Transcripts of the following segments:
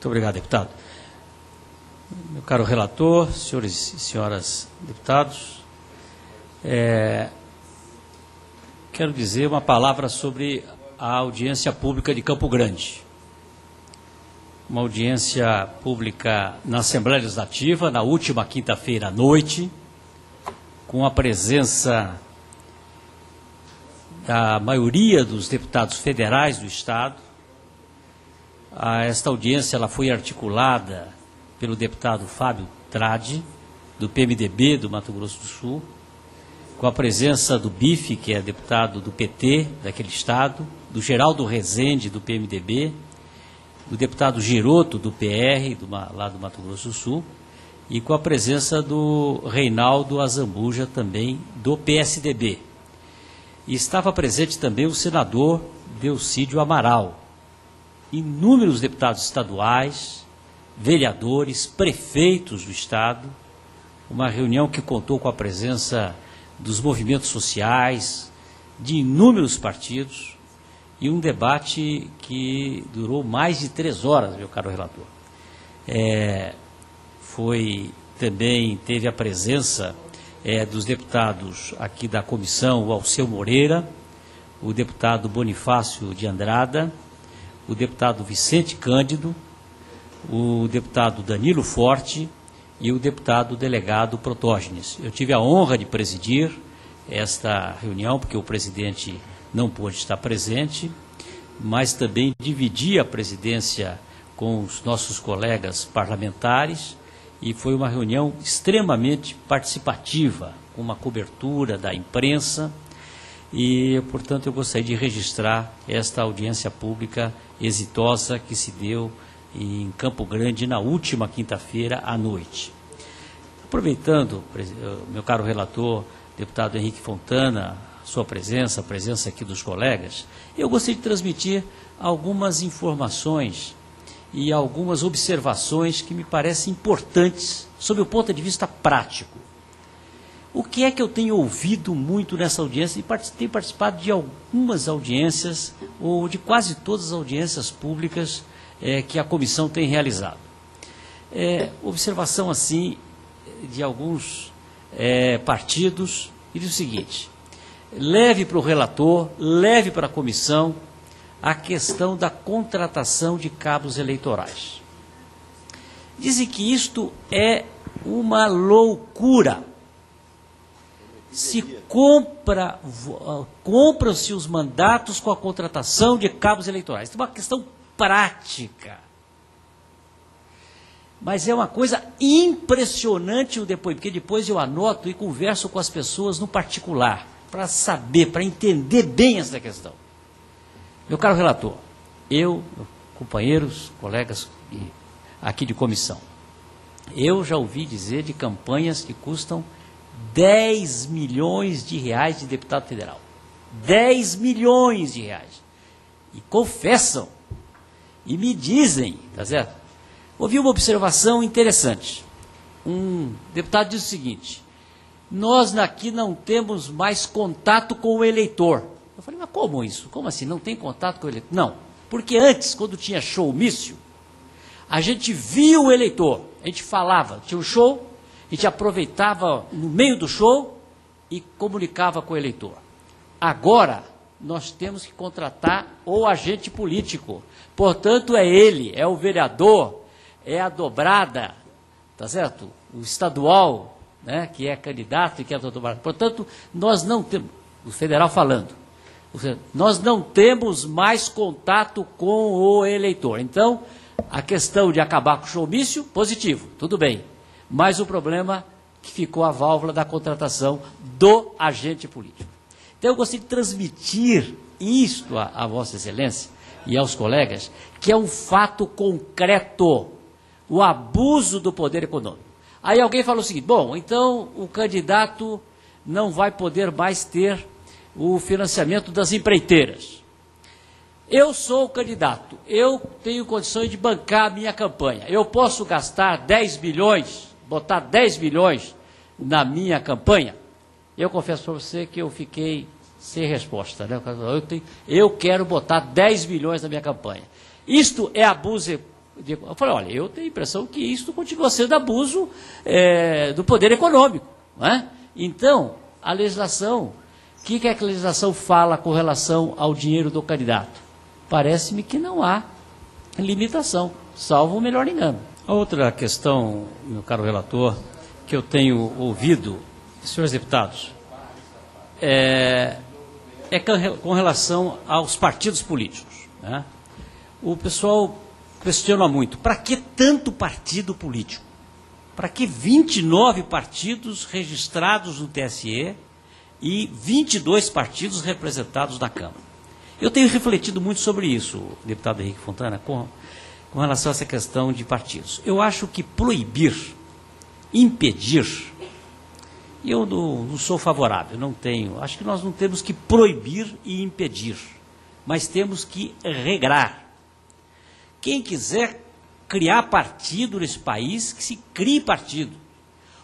Muito obrigado, deputado. Meu caro relator, senhores e senhoras deputados, quero dizer uma palavra sobre a audiência pública de Campo Grande. Uma audiência pública na Assembleia Legislativa, na última quinta-feira à noite, com a presença da maioria dos deputados federais do Estado. Esta audiência ela foi articulada pelo deputado Fábio Tradi, do PMDB do Mato Grosso do Sul, com a presença do Bife, que é deputado do PT daquele Estado, do Geraldo Rezende, do PMDB, do deputado Giroto, do PR, lá do Mato Grosso do Sul, e com a presença do Reinaldo Azambuja, também do PSDB. E estava presente também o senador Delcídio Amaral, inúmeros deputados estaduais, vereadores, prefeitos do Estado, uma reunião que contou com a presença dos movimentos sociais, de inúmeros partidos, e um debate que durou mais de 3 horas, meu caro relator. Teve a presença dos deputados aqui da comissão, o Alceu Moreira, o deputado Bonifácio de Andrada, o deputado Vicente Cândido, o deputado Danilo Forte e o deputado delegado Protógenes. Eu tive a honra de presidir esta reunião, porque o presidente não pôde estar presente, mas também dividi a presidência com os nossos colegas parlamentares, e foi uma reunião extremamente participativa, com uma cobertura da imprensa, e, portanto, eu gostaria de registrar esta audiência pública exitosa que se deu em Campo Grande na última quinta-feira à noite. Aproveitando, meu caro relator, deputado Henrique Fontana, sua presença, a presença aqui dos colegas, eu gostaria de transmitir algumas informações e algumas observações que me parecem importantes sob o ponto de vista prático. O que é que eu tenho ouvido muito nessa audiência, e tenho participado de algumas audiências, ou de quase todas as audiências públicas que a comissão tem realizado. Observação, assim, de alguns partidos, e diz o seguinte: leve para o relator, leve para a comissão a questão da contratação de cabos eleitorais. Dizem que isto é uma loucura. Se compram-se os mandatos com a contratação de cabos eleitorais. É uma questão prática. Mas é uma coisa impressionante o depoimento, porque depois eu anoto e converso com as pessoas no particular, para saber, para entender bem essa questão. Meu caro relator, companheiros, colegas aqui de comissão, eu já ouvi dizer de campanhas que custam 10 milhões de reais de deputado federal. 10 milhões de reais. E confessam, e me dizem, tá certo? Ouvi uma observação interessante. Um deputado disse o seguinte: nós aqui não temos mais contato com o eleitor. Eu falei, mas como isso? Como assim? Não tem contato com o eleitor? Não, porque antes, quando tinha showmício, a gente via o eleitor, a gente falava, tinha um show, a gente aproveitava no meio do show e comunicava com o eleitor. Agora, nós temos que contratar o agente político. Portanto, é ele, é o vereador, é a dobrada, tá certo? O estadual, né, que é candidato e que é a dobrada. Portanto, nós não temos, o federal falando, nós não temos mais contato com o eleitor. Então, a questão de acabar com o showmício, positivo, tudo bem. Mas o problema que ficou a válvula da contratação do agente político. Então, eu gostaria de transmitir isto a Vossa Excelência e aos colegas, que é um fato concreto, o abuso do poder econômico. Aí alguém falou o seguinte: bom, então o candidato não vai poder mais ter o financiamento das empreiteiras. Eu sou o candidato, eu tenho condições de bancar a minha campanha. Eu posso gastar 10 milhões, botar 10 milhões na minha campanha? Eu confesso para você que eu fiquei sem resposta, né? Eu quero botar 10 milhões na minha campanha. Isto é abuso Eu falei, olha, eu tenho a impressão que isso continua sendo abuso do poder econômico. Não é? Então, a legislação, o que a legislação fala com relação ao dinheiro do candidato? Parece-me que não há limitação, salvo o melhor engano. A outra questão, meu caro relator, que eu tenho ouvido, senhores deputados, é com relação aos partidos políticos. Né? O pessoal questiona muito, para que tanto partido político? Para que 29 partidos registrados no TSE e 22 partidos representados na Câmara? Eu tenho refletido muito sobre isso, deputado Henrique Fontana, com relação a essa questão de partidos. Eu acho que proibir, impedir, eu não sou favorável, não tenho. Acho que nós não temos que proibir e impedir, mas temos que regrar. Quem quiser criar partido nesse país, que se crie partido.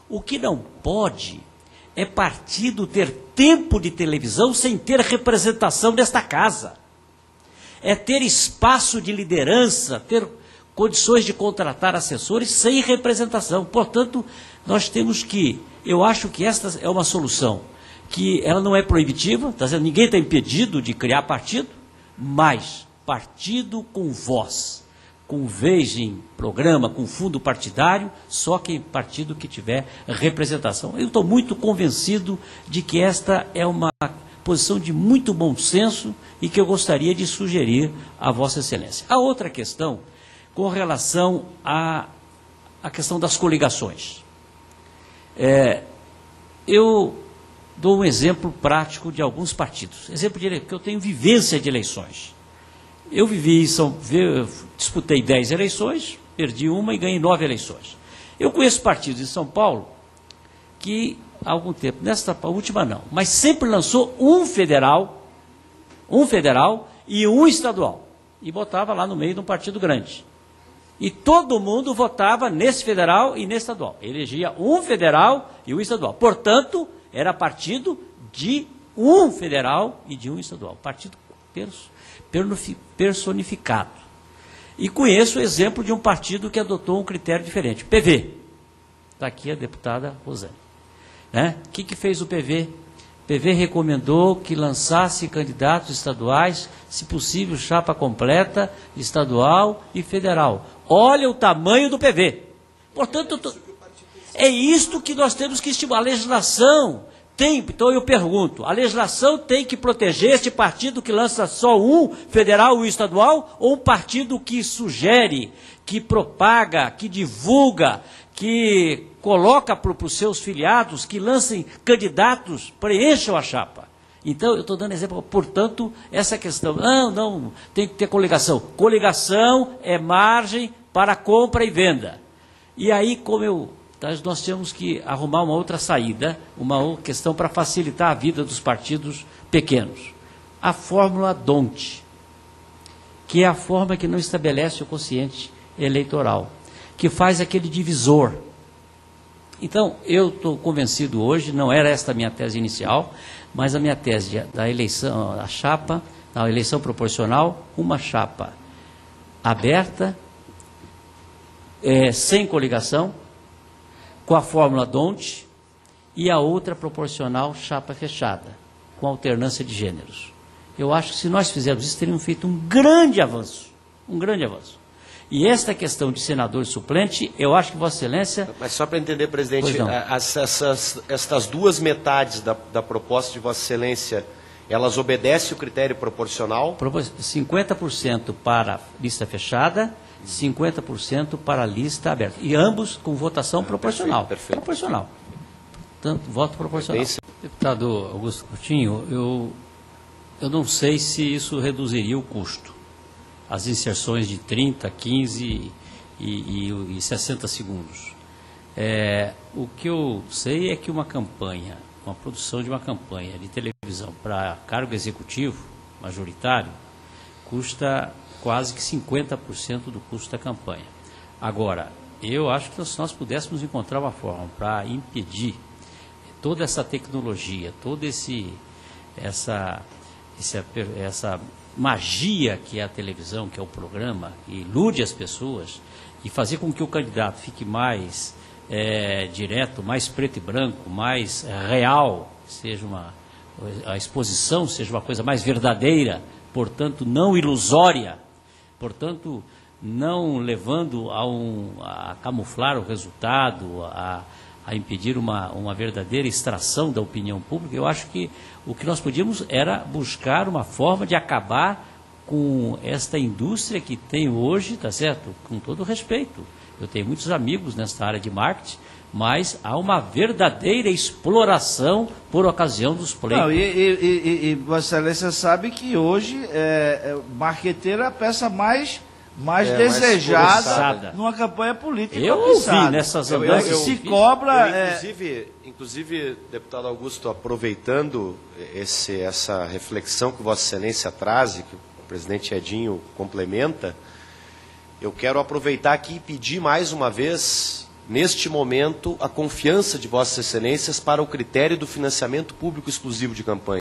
O que não pode é partido ter tempo de televisão sem ter representação nesta casa. É ter espaço de liderança, ter condições de contratar assessores sem representação. Portanto, nós temos que, eu acho que esta é uma solução, que ela não é proibitiva, tá dizendo, ninguém está impedido de criar partido, mas partido com voz, com vez em programa, com fundo partidário, só que partido que tiver representação. Eu estou muito convencido de que esta é uma posição de muito bom senso e que eu gostaria de sugerir a Vossa Excelência. A outra questão, com relação à questão das coligações. Eu dou um exemplo prático de alguns partidos. Exemplo que eu tenho vivência de eleições. Eu disputei 10 eleições, perdi uma e ganhei 9 eleições. Eu conheço partidos em São Paulo que, há algum tempo, nesta última não, mas sempre lançou um federal e um estadual. E botava lá no meio de um partido grande. E todo mundo votava nesse federal e nesse estadual. Elegia um federal e um estadual. Portanto, era partido de um federal e de um estadual. Partido personificado. E conheço o exemplo de um partido que adotou um critério diferente. PV. Está aqui a deputada Rosane. Né? O que fez o PV? O PV recomendou que lançasse candidatos estaduais, se possível, chapa completa, estadual e federal. Olha o tamanho do PV. Portanto, é isto que nós temos que estimular. A legislação tem, então eu pergunto, a legislação tem que proteger este partido que lança só um federal e um estadual, ou um partido que sugere, que propaga, que divulga, que coloca para os seus filiados, que lancem candidatos, preencham a chapa? Então, eu estou dando exemplo, portanto, essa questão, não, tem que ter coligação. Coligação é margem para compra e venda. E aí, nós temos que arrumar uma outra saída, uma outra questão para facilitar a vida dos partidos pequenos. A fórmula D'Hondt, que é a forma que não estabelece o quociente eleitoral, que faz aquele divisor. Então, eu estou convencido hoje, não era esta a minha tese inicial, mas a minha tese da eleição, da eleição proporcional, uma chapa aberta, sem coligação, com a fórmula D'Hondt, e a outra proporcional, chapa fechada, com alternância de gêneros. Eu acho que se nós fizermos isso, teríamos feito um grande avanço. E esta questão de senador suplente, eu acho que Vossa Excelência... Mas só para entender, presidente, estas duas metades da proposta de Vossa Excelência, elas obedecem o critério proporcional? 50% para lista fechada, 50% para a lista aberta. E ambos com votação proporcional. Perfeito. Proporcional. Portanto, voto proporcional. Deputado Augusto Coutinho, eu não sei se isso reduziria o custo. As inserções de 30, 15 e 60 segundos. O que eu sei é que uma produção de uma campanha de televisão para cargo executivo, majoritário, custa quase que 50% do custo da campanha. Agora, eu acho que se nós pudéssemos encontrar uma forma para impedir toda essa tecnologia, toda essa magia que é a televisão, que é o programa, que ilude as pessoas, e fazer com que o candidato fique mais direto, mais preto e branco, mais real, seja a exposição seja uma coisa mais verdadeira, portanto não ilusória, portanto não levando a camuflar o resultado, a impedir uma verdadeira extração da opinião pública. Eu acho que o que nós podíamos era buscar uma forma de acabar com esta indústria que tem hoje, tá certo? Com todo respeito. Eu tenho muitos amigos nesta área de marketing, mas há uma verdadeira exploração por ocasião dos pleitos. Não, e Vossa Excelência sabe que hoje marqueteiro é a peça mais desejada numa campanha política. Eu ouvi nessas andanças. Se cobra... Inclusive, deputado Augusto, aproveitando essa reflexão que Vossa Excelência traz, que o presidente Edinho complementa, eu quero aproveitar aqui e pedir mais uma vez, neste momento, a confiança de Vossas Excelências para o critério do financiamento público exclusivo de campanha.